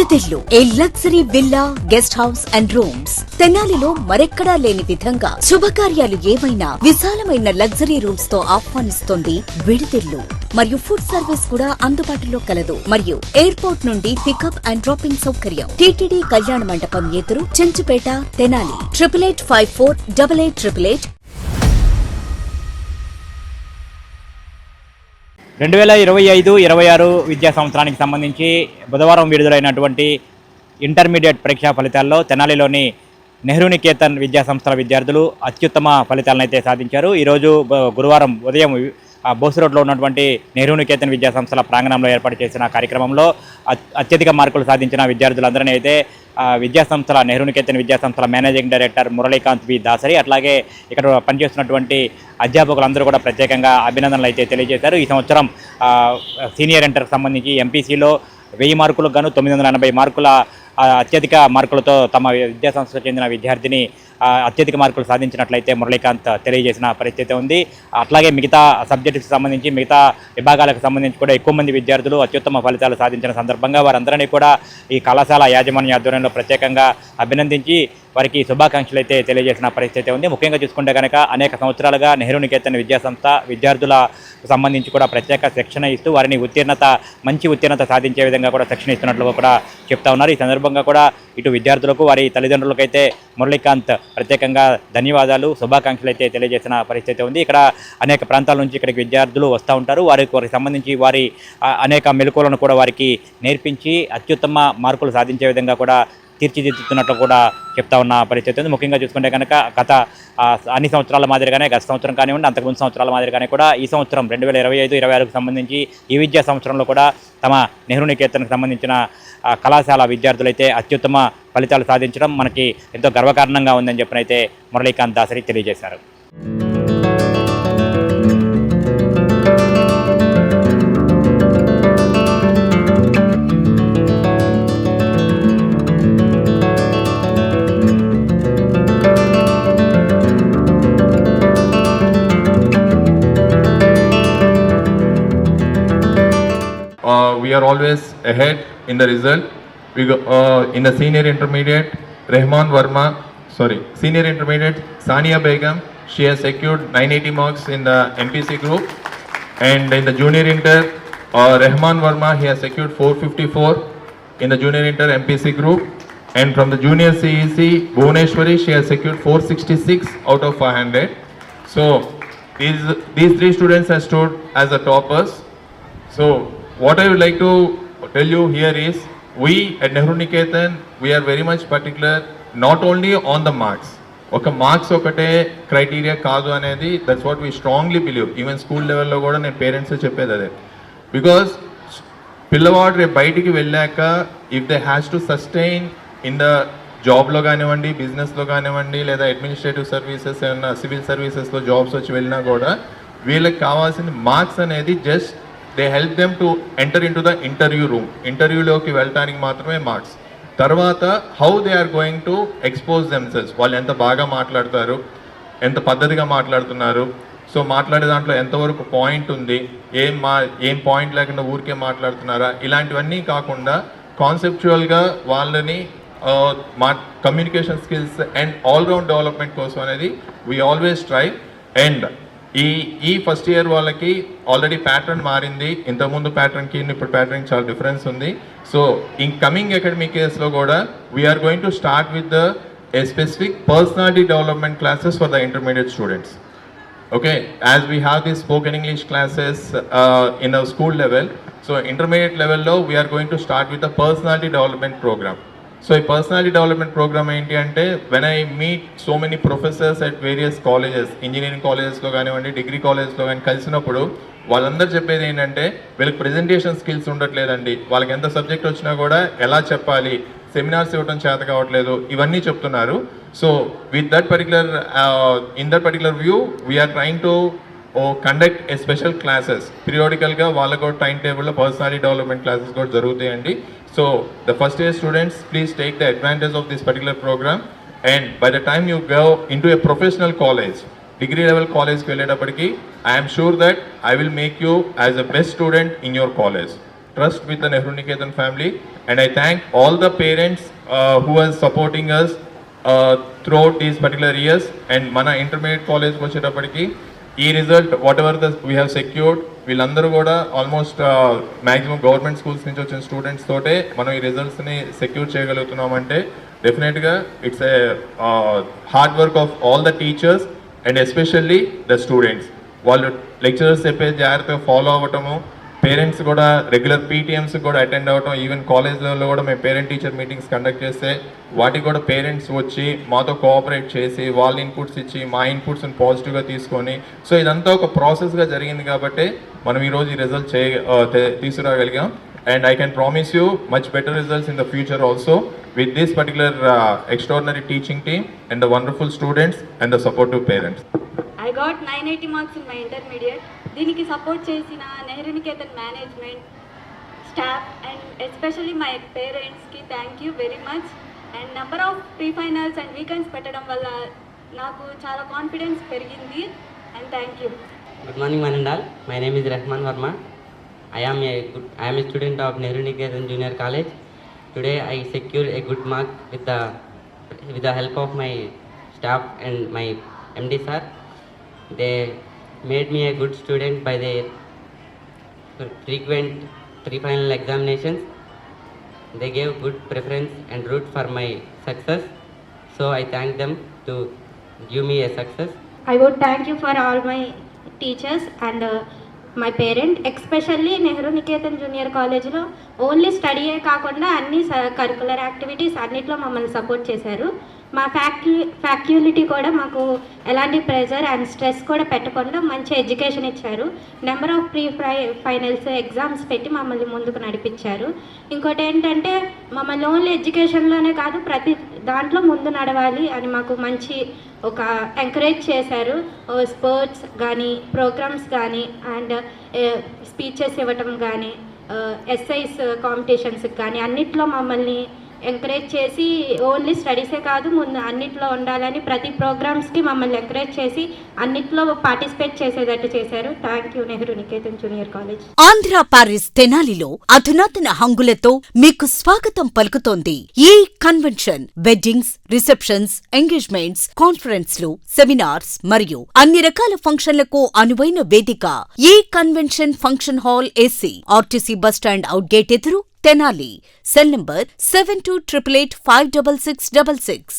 విడిదిల్లు a luxury villa guest house and rooms తెనాలిలో మరెక్కడా లేని విధంగా శుభకార్యాలు ఏమైనా విశాలమైన లగ్జరీ రూమ్స్ తో ఆహ్వానిస్తోంది విడిదిల్లు. మరియు ఫుడ్ సర్వీస్ కూడా అందుబాటులో కలదు. మరియు ఎయిర్పోర్ట్ నుండి పికప్ అండ్ డ్రాపింగ్ సౌకర్యం. టీటీడీ కళ్యాణ మండపం ఎదురు చెంచుపేట తెనాలి 8854888888. 2025-26 విద్యా సంవత్సరానికి సంబంధించి బుధవారం విడుదలైనటువంటి ఇంటర్మీడియట్ పరీక్షా ఫలితాల్లో తెనాలిలోని నెహ్రూ నికేతన్ విద్యా సంస్థల విద్యార్థులు అత్యుత్తమ ఫలితాలను అయితే సాధించారు. ఈరోజు గురువారం ఉదయం బోస్ రోడ్లో ఉన్నటువంటి నెహ్రూ నికేతన్ విద్యా సంస్థల ప్రాంగణంలో ఏర్పాటు చేసిన కార్యక్రమంలో అత్యధిక మార్కులు సాధించిన విద్యార్థులందరినీ అయితే విద్యా సంస్థల నెహ్రూ నికేతన్ విద్యా సంస్థల మేనేజింగ్ డైరెక్టర్ మురళీకాంత్ వి దాసరి, అట్లాగే ఇక్కడ పనిచేస్తున్నటువంటి అధ్యాపకులందరూ కూడా ప్రత్యేకంగా అభినందనలు అయితే తెలియజేశారు. ఈ సంవత్సరం సీనియర్ ఇంటర్కి సంబంధించి ఎంపీసీలో 1000 మార్కులకు గాను 980 మార్కుల అత్యధిక మార్కులతో తమ విద్యాసంస్థకు చెందిన విద్యార్థిని అత్యధిక మార్కులు సాధించినట్లయితే మురళీకాంత్ తెలియజేసిన పరిస్థితి ఉంది. అట్లాగే మిగతా సబ్జెక్టుకి సంబంధించి మిగతా విభాగాలకు సంబంధించి కూడా ఎక్కువ మంది విద్యార్థులు అత్యుత్తమ ఫలితాలు సాధించిన సందర్భంగా వారందరినీ కూడా ఈ కళాశాల యాజమాన్య ఆధ్వర్యంలో ప్రత్యేకంగా అభినందించి వారికి శుభాకాంక్షలు అయితే తెలియజేసిన పరిస్థితి ఉంది. ముఖ్యంగా చూసుకుంటే కనుక అనేక సంవత్సరాలుగా నెహ్రూ నికేతన్ విద్యాసంస్థ విద్యార్థులకు సంబంధించి కూడా ప్రత్యేక శిక్షణ ఇస్తూ వారిని మంచి ఉత్తీర్ణత సాధించే విధంగా కూడా శిక్షణ ఇస్తున్నట్లు కూడా చెప్తా ఉన్నారు. ఈ సందర్భంగా కూడా ఇటు విద్యార్థులకు వారి తల్లిదండ్రులకైతే మురళీకాంత్ ప్రత్యేకంగా ధన్యవాదాలు శుభాకాంక్షలు అయితే తెలియజేసిన పరిస్థితి ఉంది. ఇక్కడ అనేక ప్రాంతాల నుంచి ఇక్కడికి విద్యార్థులు వస్తూ ఉంటారు. వారికి సంబంధించి వారి అనేక మెలకువలను కూడా వారికి నేర్పించి అత్యుత్తమ మార్కులు సాధించే విధంగా కూడా తీర్చిదిద్దుతున్నట్లు కూడా చెప్తా ఉన్న పరిస్థితి ఉంది. ముఖ్యంగా చూసుకుంటే కనుక గత అన్ని సంవత్సరాల మాదిరిగానే గత సంవత్సరం కానివ్వండి, అంతకుముందు సంవత్సరాల మాదిరిగానే కూడా ఈ సంవత్సరం 2025-26కు సంబంధించి ఈ విద్యా సంవత్సరంలో కూడా తమ నెహ్రూ నికేతన్కు సంబంధించిన కళాశాల విద్యార్థులైతే అత్యుత్తమ ఫలితాలు సాధించడం మనకి ఎంతో గర్వకారణంగా ఉందని చెప్పినైతే మురళీకాంత్ దాసరి తెలియజేశారు. We are always ahead in the result. We go, in the senior intermediate, senior intermediate, Sania Begum, she has secured 980 marks in the MPC group. And in the junior inter, Rahman Verma, he has secured 454 in the junior inter MPC group. And from the junior CEC, Bhuvaneshwari, she has secured 466 out of 500. So these three students have stood as the toppers. So what I would like to tell you here is, we at Nehru Niketan, we are very much particular not only on the marks. Oka marks okate criteria kaadu anedi, that's what we strongly believe. Even school level lo kuda nen parents cheppedi ade. Because pillavaadu re bayitiki vellaka, if they has to sustain in the job lo ganivandi, business lo ganivandi, leda administrative services and civil services lo jobs vachi velina kuda veelaki kavalsina marks anedi just they help them to enter into the interview room. Interview loki veltaniki maatrame marks. Tarvata how they are going to expose themselves. Vallu enta baga maatladtaru, enta paddhatiga maatladutunnaru, so maatlade dantlo enta varaku point undi, em point lekunda oorke maatladutunnara, ilantivanni kaakunda conceptual ga vallani communication skills and all round development kosam anedi we always try. And ఈ first year వాళ్ళకి already pattern మారింది. ఇంతకుముందు ప్యాటర్న్కి ఇప్పుడు pattern చాలా difference ఉంది. So in coming academic ఇయర్స్లో కూడా we are going to start with the a specific personality development classes for the intermediate students. Okay, as we have these spoken English classes in a school level, so intermediate level lo we are going to start with the personality development program. So a personality development program enti ante, when I meet so many professors at various colleges, engineering colleges lo ganivandi, degree colleges lo gani కలిసినప్పుడు వాళ్ళందరూ చెప్పేది ఏంటంటే వీళ్ళకి presentation skills ఉండట్లేదండి, వాళ్ళకి ఎంత subject వచ్చినా కూడా ఎలా చెప్పాలి, సెమినార్స్ ఇవ్వడం చేత కావట్లేదు, ఇవన్నీ చెప్తున్నారు. So with that particular in that particular view we are trying to conduct a special classes పీరియాడికల్గా. వాళ్ళకు కూడా టైం టేబుల్లో పర్సనాలిటీ డెవలప్మెంట్ క్లాసెస్ కూడా జరుగుతాయండి. So the first year students, please take the advantage of this particular program, and by the time you go into a professional college, degree level college ki velledappatiki, I am sure that I will make you as a best student in your college. trust with the Nehru Niketan family, and I thank all the parents who are supporting us throughout these particular years. And mana intermediate college వచ్చేటప్పటికి ఈ result what ever we have secured, వీళ్ళందరూ కూడా almost maximum government schools నుంచి వచ్చిన students తోటే మనం ఈ రిజల్ట్స్ని secure చేయగలుగుతున్నామంటే డెఫినెట్గా it's a hard work of all the teachers and especially the students. వాళ్ళు లెక్చరర్స్ చెప్పేది జాగ్రత్తగా ఫాలో అవ్వటము, పేరెంట్స్ కూడా రెగ్యులర్ పీటీఎంస్ కూడా అటెండ్ అవ్వటం, ఈవెన్ కాలేజ్లలో కూడా మేము పేరెంట్ టీచర్ మీటింగ్స్ కండక్ట్ చేస్తే వాటికి కూడా పేరెంట్స్ వచ్చి మాతో కోఆపరేట్ చేసి వాళ్ళ ఇన్పుట్స్ ఇచ్చి మా ఇన్పుట్స్ని పాజిటివ్గా తీసుకొని, సో ఇదంతా ఒక ప్రాసెస్గా జరిగింది కాబట్టి మనం ఈరోజు ఈ రిజల్ట్ తీసుకురాగలిగాం. And I can promise you much better results in the future also with this particular extraordinary teaching team and the wonderful students and the supportive parents. I got 980 marks in my intermediate. దీనికి support చేసిన Nehru Niketan management, staff and especially my పేరెంట్స్కి thank you very much. And number of pre finals and weekends పెట్టడం వల్ల నాకు చాలా confidence పెరిగింది. And thank you. Good morning, Manandal. My name is Rahman Verma. I am a student of Nehru Niketan Junior College. Today I secured a good mark with the help of my staff and my MD sir. They made me a good student by their frequent pre-final examinations. They gave good preference and route for my success. So I thank them to give me a success. I would thank you for all my teachers and my parent, especially Nehru Niketan Junior College లో only స్టడీయే కాకుండా అన్ని curricular activities అన్నిట్లో మమ్మల్ని support చేశారు. మా ఫ్యాక్యూలిటీ కూడా మాకు ఎలాంటి ప్రెజర్ అండ్ స్ట్రెస్ కూడా పెట్టకుండా మంచి ఎడ్యుకేషన్ ఇచ్చారు. Number of pre finals exams పెట్టి మమ్మల్ని ముందుకు నడిపించారు. ఇంకోటి ఏంటంటే మమ్మల్ని ఓన్లీ ఎడ్యుకేషన్లోనే కాదు ప్రతి దాంట్లో ముందు నడవాలి అని మాకు మంచి ఒక ఎంకరేజ్ చేశారు. స్పోర్ట్స్ కానీ ప్రోగ్రామ్స్ కానీ అండ్ స్పీచెస్ ఇవ్వటం కానీ ఎస్ఐస్ కాంపిటీషన్స్కి కానీ అన్నిట్లో మమ్మల్ని ఎంకరేజ్ చేసి ఓన్లీ స్టడీసే కాదు ముందు అన్నిట్లో ఉండాలని ప్రతి ప్రోగ్రామ్స్కి మమ్మల్ని ఎంకరేజ్ చేసి అన్నిట్లో పార్టిసిపేట్ చేసేటట్టు చేశారు. Thank you Nehru Niketan junior college. Andhra Paris తెనాలిలో అధునాతన హంగులతో మీకు స్వాగతం పలుకుతోంది ఈ కన్వెన్షన్. వెడ్డింగ్స్, రిసెప్షన్స్, ఎంగేజ్మెంట్స్, కాన్ఫరెన్స్లు, సెమినార్స్ మరియు అన్ని రకాల ఫంక్షన్లకు అనువైన వేదిక ఈ convention function hall AC, RTC bus stand out gate ఎదురు, తెనాలి. Cell number 7288856666.